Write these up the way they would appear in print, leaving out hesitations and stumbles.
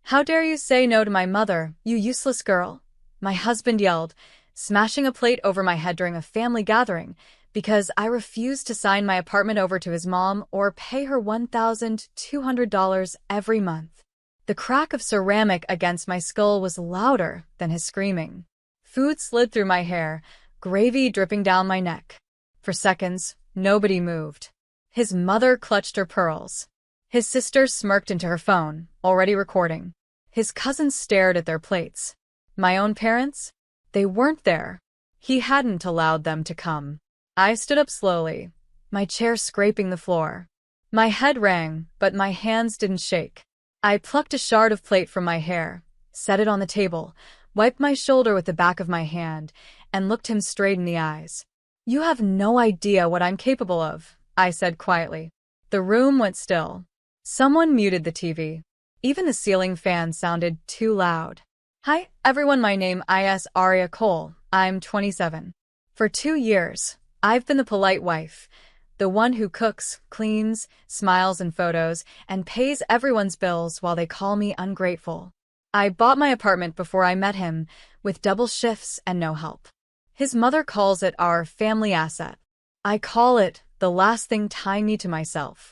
How dare you say no to my mother, you useless girl? My husband yelled, smashing a plate over my head during a family gathering, because I refused to sign my apartment over to his mom or pay her $1,200 every month. The crack of ceramic against my skull was louder than his screaming. Food slid through my hair, gravy dripping down my neck. For seconds, nobody moved. His mother clutched her pearls. His sister smirked into her phone, already recording. His cousins stared at their plates. My own parents? They weren't there. He hadn't allowed them to come. I stood up slowly, my chair scraping the floor. My head rang, but my hands didn't shake. I plucked a shard of plate from my hair, set it on the table, wiped my shoulder with the back of my hand, and looked him straight in the eyes. You have no idea what I'm capable of, I said quietly. The room went still. Someone muted the TV. Even the ceiling fan sounded too loud. Hi, everyone, my name is Aria Cole. I'm 27. For 2 years, I've been the polite wife, the one who cooks, cleans, smiles in photos, and pays everyone's bills while they call me ungrateful. I bought my apartment before I met him, with double shifts and no help. His mother calls it our family asset. I call it the last thing tying me to myself.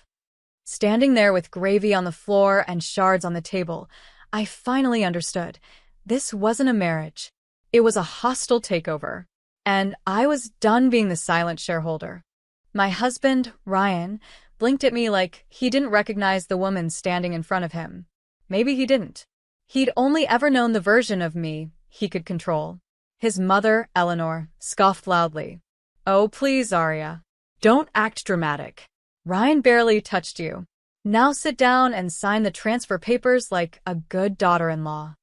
Standing there with gravy on the floor and shards on the table, I finally understood. This wasn't a marriage. It was a hostile takeover. And I was done being the silent shareholder. My husband, Ryan, blinked at me like he didn't recognize the woman standing in front of him. Maybe he didn't. He'd only ever known the version of me he could control. His mother, Eleanor, scoffed loudly. Oh, please, Aria. Don't act dramatic. Ryan barely touched you. Now sit down and sign the transfer papers like a good daughter-in-law.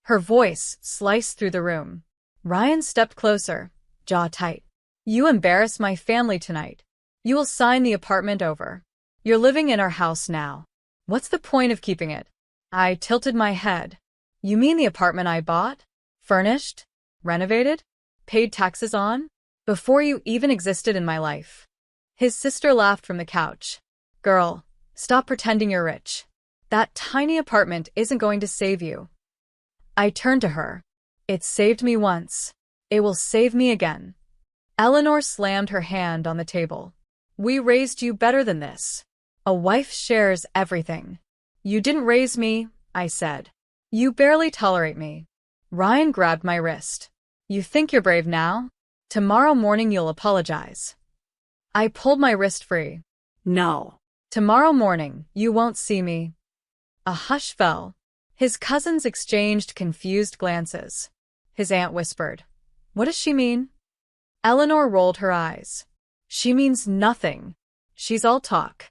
Her voice sliced through the room. Ryan stepped closer, jaw tight. You embarrass my family tonight. You will sign the apartment over. You're living in our house now. What's the point of keeping it? I tilted my head. You mean the apartment I bought? Furnished? Renovated? Paid taxes on? Before you even existed in my life. His sister laughed from the couch. Girl, stop pretending you're rich. That tiny apartment isn't going to save you. I turned to her. It saved me once. It will save me again. Eleanor slammed her hand on the table. We raised you better than this. A wife shares everything. You didn't raise me, I said. You barely tolerate me. Ryan grabbed my wrist. You think you're brave now? Tomorrow morning you'll apologize. I pulled my wrist free. No. Tomorrow morning, you won't see me. A hush fell. His cousins exchanged confused glances. His aunt whispered, What does she mean? Eleanor rolled her eyes. She means nothing. She's all talk.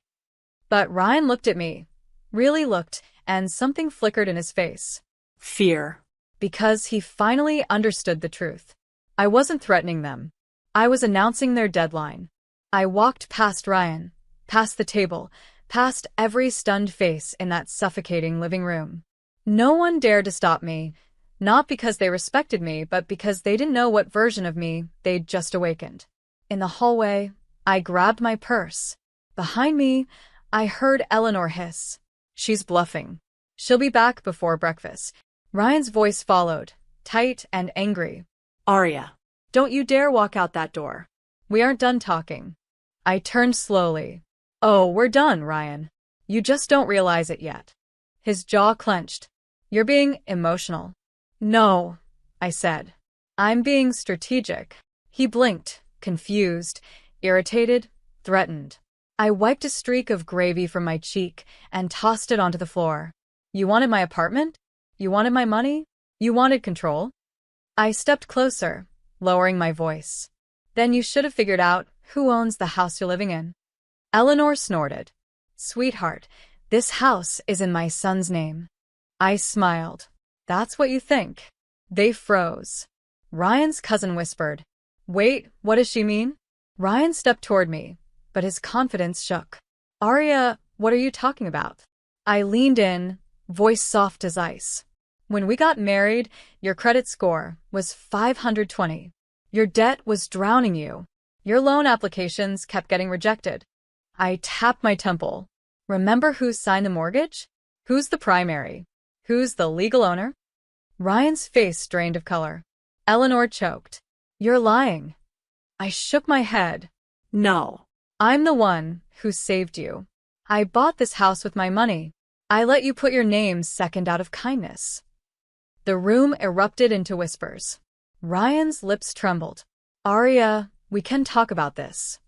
But Ryan looked at me, really looked, and something flickered in his face. Fear. Because he finally understood the truth. I wasn't threatening them. I was announcing their deadline. I walked past Ryan, past the table, past every stunned face in that suffocating living room. No one dared to stop me, not because they respected me, but because they didn't know what version of me they'd just awakened. In the hallway, I grabbed my purse. Behind me, I heard Eleanor hiss. She's bluffing. She'll be back before breakfast. Ryan's voice followed, tight and angry. Aria, don't you dare walk out that door. We aren't done talking. I turned slowly. Oh, we're done, Ryan. You just don't realize it yet. His jaw clenched. You're being emotional. No, I said. I'm being strategic. He blinked, confused, irritated, threatened. I wiped a streak of gravy from my cheek and tossed it onto the floor. You wanted my apartment? You wanted my money? You wanted control? I stepped closer, lowering my voice. Then you should have figured out who owns the house you're living in. Eleanor snorted. Sweetheart, this house is in my son's name. I smiled. That's what you think. They froze. Ryan's cousin whispered. Wait, what does she mean? Ryan stepped toward me, but his confidence shook. Aria, what are you talking about? I leaned in, voice soft as ice. When we got married, your credit score was 520. Your debt was drowning you. Your loan applications kept getting rejected. I tapped my temple. Remember who signed the mortgage? Who's the primary? Who's the legal owner? Ryan's face drained of color. Eleanor choked. You're lying. I shook my head. No. I'm the one who saved you. I bought this house with my money. I let you put your name second out of kindness. The room erupted into whispers. Ryan's lips trembled. Arya, we can talk about this.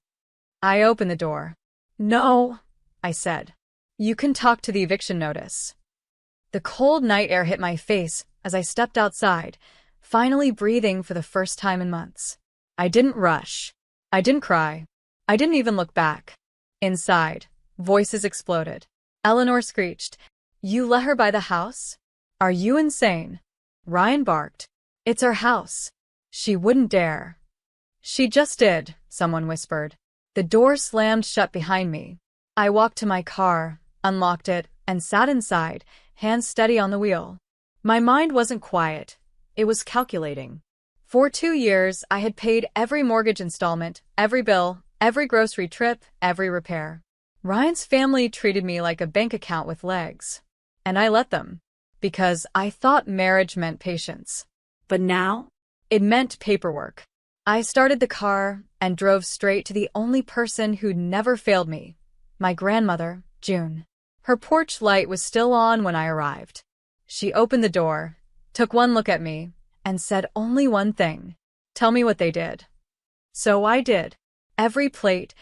I opened the door. No, I said. You can talk to the eviction notice. The cold night air hit my face as I stepped outside, finally breathing for the first time in months. I didn't rush. I didn't cry. I didn't even look back. Inside, voices exploded. Eleanor screeched, You let her buy the house? Are you insane? Ryan barked. It's our house. She wouldn't dare. She just did, someone whispered. The door slammed shut behind me. I walked to my car, unlocked it, and sat inside, hands steady on the wheel. My mind wasn't quiet. It was calculating. For 2 years, I had paid every mortgage installment, every bill, every grocery trip, every repair. Ryan's family treated me like a bank account with legs. And I let them. Because I thought marriage meant patience. But now? It meant paperwork. I started the car and drove straight to the only person who'd never failed me. My grandmother, June. Her porch light was still on when I arrived. She opened the door, took one look at me, and said only one thing. Tell me what they did. So I did. Every plate,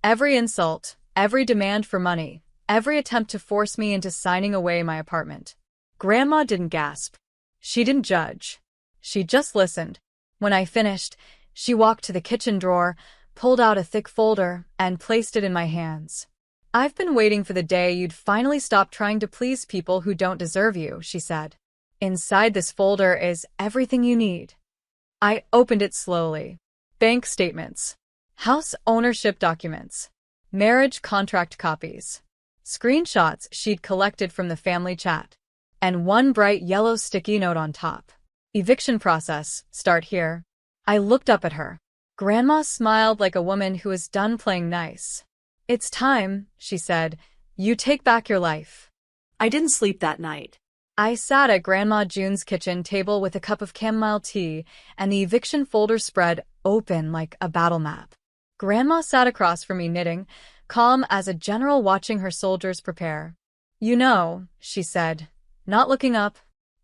every insult, every demand for money, every attempt to force me into signing away my apartment. Grandma didn't gasp. She didn't judge. She just listened. When I finished, she walked to the kitchen drawer, pulled out a thick folder, and placed it in my hands. I've been waiting for the day you'd finally stop trying to please people who don't deserve you, she said. Inside this folder is everything you need. I opened it slowly. Bank statements, house ownership documents, marriage contract copies, screenshots she'd collected from the family chat, and one bright yellow sticky note on top. Eviction process, start here. I looked up at her. Grandma smiled like a woman who is done playing nice. It's time, she said. You take back your life. I didn't sleep that night. I sat at Grandma June's kitchen table with a cup of chamomile tea and the eviction folder spread open like a battle map. Grandma sat across from me knitting, calm as a general watching her soldiers prepare. You know, she said, not looking up,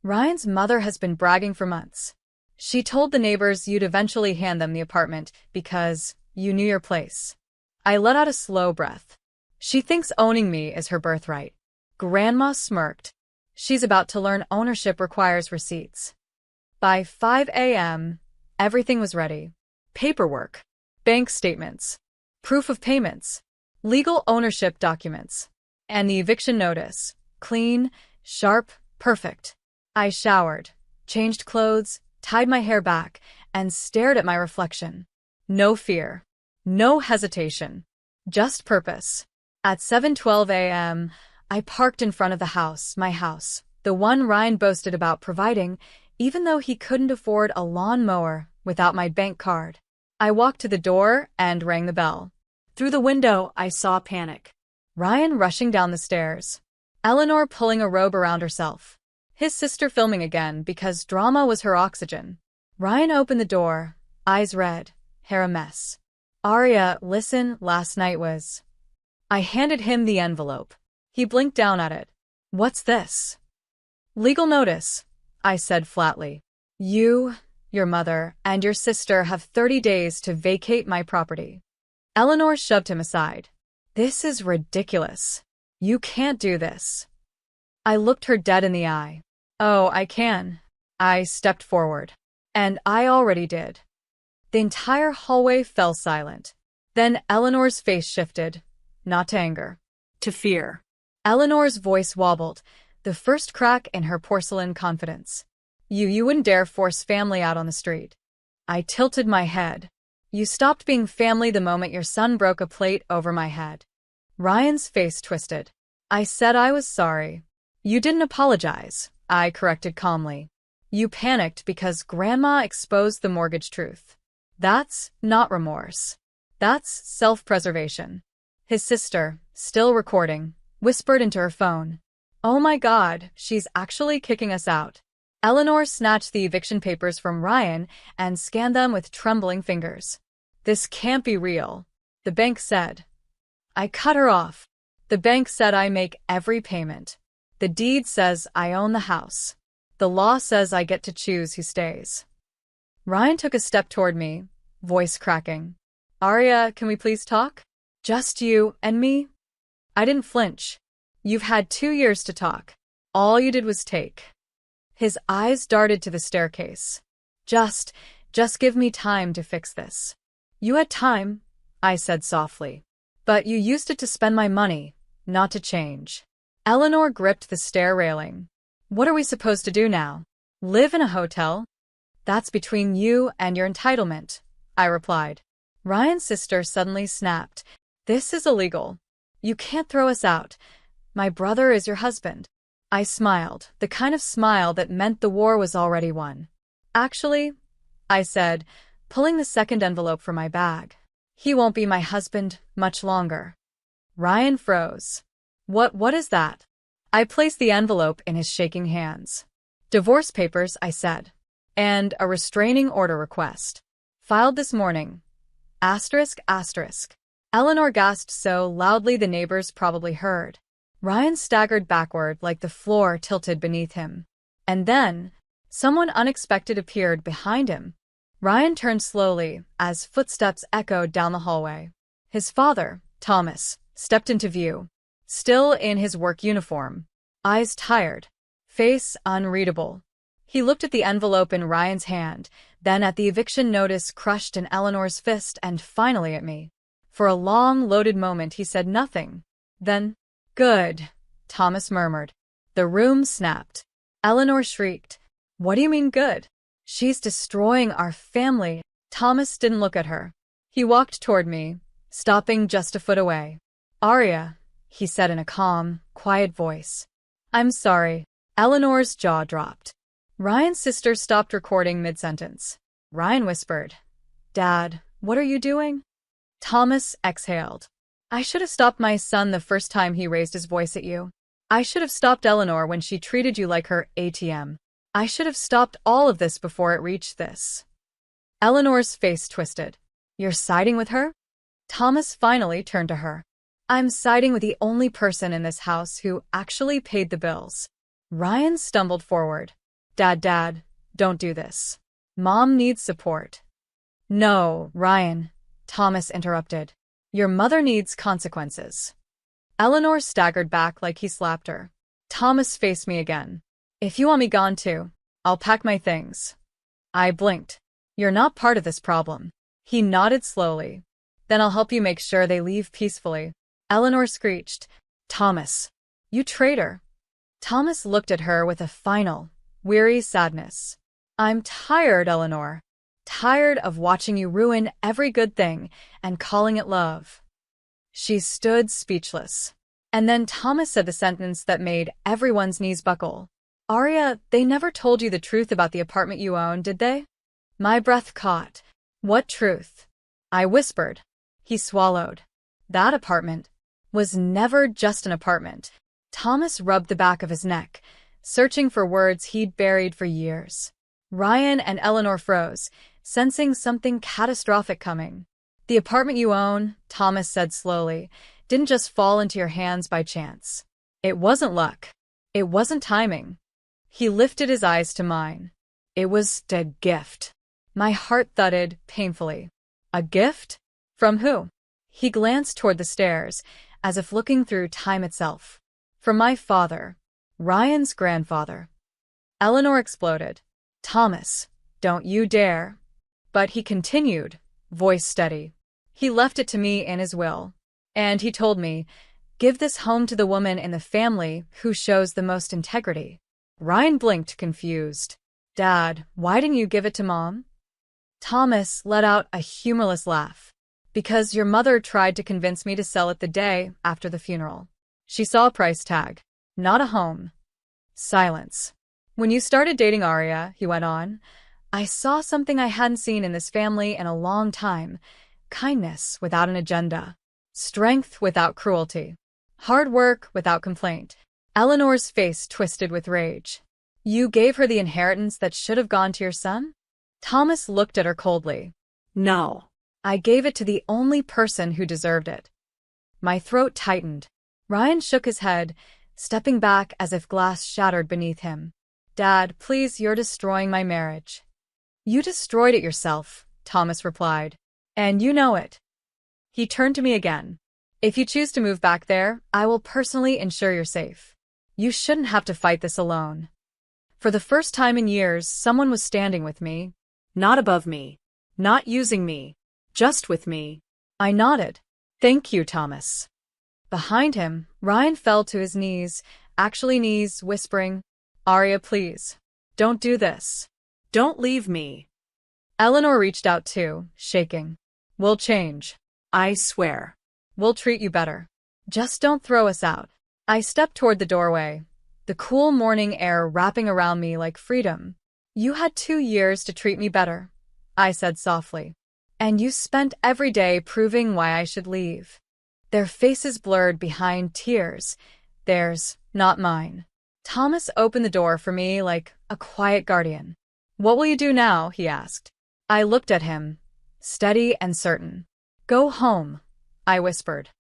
Ryan's mother has been bragging for months. She told the neighbors you'd eventually hand them the apartment because you knew your place. I let out a slow breath. She thinks owning me is her birthright. Grandma smirked. She's about to learn ownership requires receipts. By 5 a.m., everything was ready. Paperwork, bank statements, proof of payments, legal ownership documents, and the eviction notice. Clean, sharp, perfect. I showered, changed clothes, tied my hair back, and stared at my reflection. No fear. No hesitation. Just purpose. At 7:12 a.m., I parked in front of the house, my house, the one Ryan boasted about providing, even though he couldn't afford a lawnmower without my bank card. I walked to the door and rang the bell. Through the window, I saw panic. Ryan rushing down the stairs. Eleanor pulling a robe around herself. His sister filming again because drama was her oxygen. Ryan opened the door, eyes red, hair a mess. Arya, listen, last night was... I handed him the envelope. He blinked down at it. What's this? Legal notice, I said flatly. You, your mother, and your sister have 30 days to vacate my property. Eleanor shoved him aside. This is ridiculous. You can't do this. I looked her dead in the eye. Oh, I can. I stepped forward. And I already did. The entire hallway fell silent. Then Eleanor's face shifted, not to anger, to fear. Eleanor's voice wobbled, the first crack in her porcelain confidence. You wouldn't dare force family out on the street. I tilted my head. You stopped being family the moment your son broke a plate over my head. Ryan's face twisted. I said I was sorry. You didn't apologize, I corrected calmly. You panicked because Grandma exposed the mortgage truth. That's not remorse. That's self-preservation. His sister, still recording, whispered into her phone. Oh my God, she's actually kicking us out. Eleanor snatched the eviction papers from Ryan and scanned them with trembling fingers. This can't be real, the bank said. I cut her off. The bank said I make every payment. The deed says I own the house. The law says I get to choose who stays. Ryan took a step toward me, voice cracking. Arya, can we please talk? Just you and me? I didn't flinch. You've had 2 years to talk. All you did was take. His eyes darted to the staircase. Just give me time to fix this. You had time, I said softly. But you used it to spend my money, not to change. Eleanor gripped the stair railing. What are we supposed to do now? Live in a hotel? That's between you and your entitlement, I replied. Ryan's sister suddenly snapped. This is illegal. You can't throw us out. My brother is your husband. I smiled, the kind of smile that meant the war was already won. Actually, I said, pulling the second envelope from my bag. He won't be my husband much longer. Ryan froze. What is that? I placed the envelope in his shaking hands. Divorce papers, I said. And a restraining order request. Filed this morning. Asterisk, asterisk. Eleanor gasped so loudly the neighbors probably heard. Ryan staggered backward like the floor tilted beneath him. And then, someone unexpected appeared behind him. Ryan turned slowly as footsteps echoed down the hallway. His father, Thomas, stepped into view, still in his work uniform, eyes tired, face unreadable. He looked at the envelope in Ryan's hand, then at the eviction notice crushed in Eleanor's fist, and finally at me. For a long, loaded moment he said nothing. Then, good, Thomas murmured. The room snapped. Eleanor shrieked. What do you mean good? She's destroying our family. Thomas didn't look at her. He walked toward me, stopping just a foot away. Arya, he said in a calm, quiet voice. I'm sorry. Eleanor's jaw dropped. Ryan's sister stopped recording mid-sentence. Ryan whispered, Dad, what are you doing? Thomas exhaled. I should have stopped my son the first time he raised his voice at you. I should have stopped Eleanor when she treated you like her ATM. I should have stopped all of this before it reached this. Eleanor's face twisted. You're siding with her? Thomas finally turned to her. I'm siding with the only person in this house who actually paid the bills. Ryan stumbled forward. Dad, don't do this. Mom needs support. No, Ryan, Thomas interrupted. Your mother needs consequences. Eleanor staggered back like he slapped her. Thomas faced me again. If you want me gone too, I'll pack my things. I blinked. You're not part of this problem. He nodded slowly. Then I'll help you make sure they leave peacefully. Eleanor screeched. Thomas, you traitor. Thomas looked at her with a final, weary sadness. I'm tired, Eleanor. Tired of watching you ruin every good thing and calling it love. She stood speechless. And then Thomas said the sentence that made everyone's knees buckle. Arya, they never told you the truth about the apartment you own, did they? My breath caught. What truth? I whispered. He swallowed. That apartment was never just an apartment. Thomas rubbed the back of his neck, searching for words he'd buried for years. Ryan and Eleanor froze, sensing something catastrophic coming. The apartment you own, Thomas said slowly, didn't just fall into your hands by chance. It wasn't luck. It wasn't timing. He lifted his eyes to mine. It was a gift. My heart thudded painfully. A gift? From who? He glanced toward the stairs, as if looking through time itself. From my father, Ryan's grandfather. Eleanor exploded. Thomas, don't you dare. But he continued, voice steady. He left it to me in his will. And he told me, give this home to the woman in the family who shows the most integrity. Ryan blinked, confused. Dad, why didn't you give it to Mom? Thomas let out a humorless laugh. Because your mother tried to convince me to sell it the day after the funeral. She saw a price tag, not a home. Silence. When you started dating Arya, he went on, I saw something I hadn't seen in this family in a long time. Kindness without an agenda. Strength without cruelty. Hard work without complaint. Eleanor's face twisted with rage. You gave her the inheritance that should have gone to your son? Thomas looked at her coldly. No. I gave it to the only person who deserved it. My throat tightened. Ryan shook his head, stepping back as if glass shattered beneath him. Dad, please, you're destroying my marriage. You destroyed it yourself, Thomas replied. And you know it. He turned to me again. If you choose to move back there, I will personally ensure you're safe. You shouldn't have to fight this alone. For the first time in years, someone was standing with me. Not above me. Not using me. Just with me. I nodded. Thank you, Thomas. Behind him, Ryan fell to his knees, whispering, Arya, please. Don't do this. Don't leave me. Eleanor reached out too, shaking. We'll change. I swear. We'll treat you better. Just don't throw us out. I stepped toward the doorway, the cool morning air wrapping around me like freedom. You had 2 years to treat me better, I said softly. And you spent every day proving why I should leave. Their faces blurred behind tears. Theirs, not mine. Thomas opened the door for me like a quiet guardian. What will you do now? He asked. I looked at him, steady and certain. Go home, I whispered.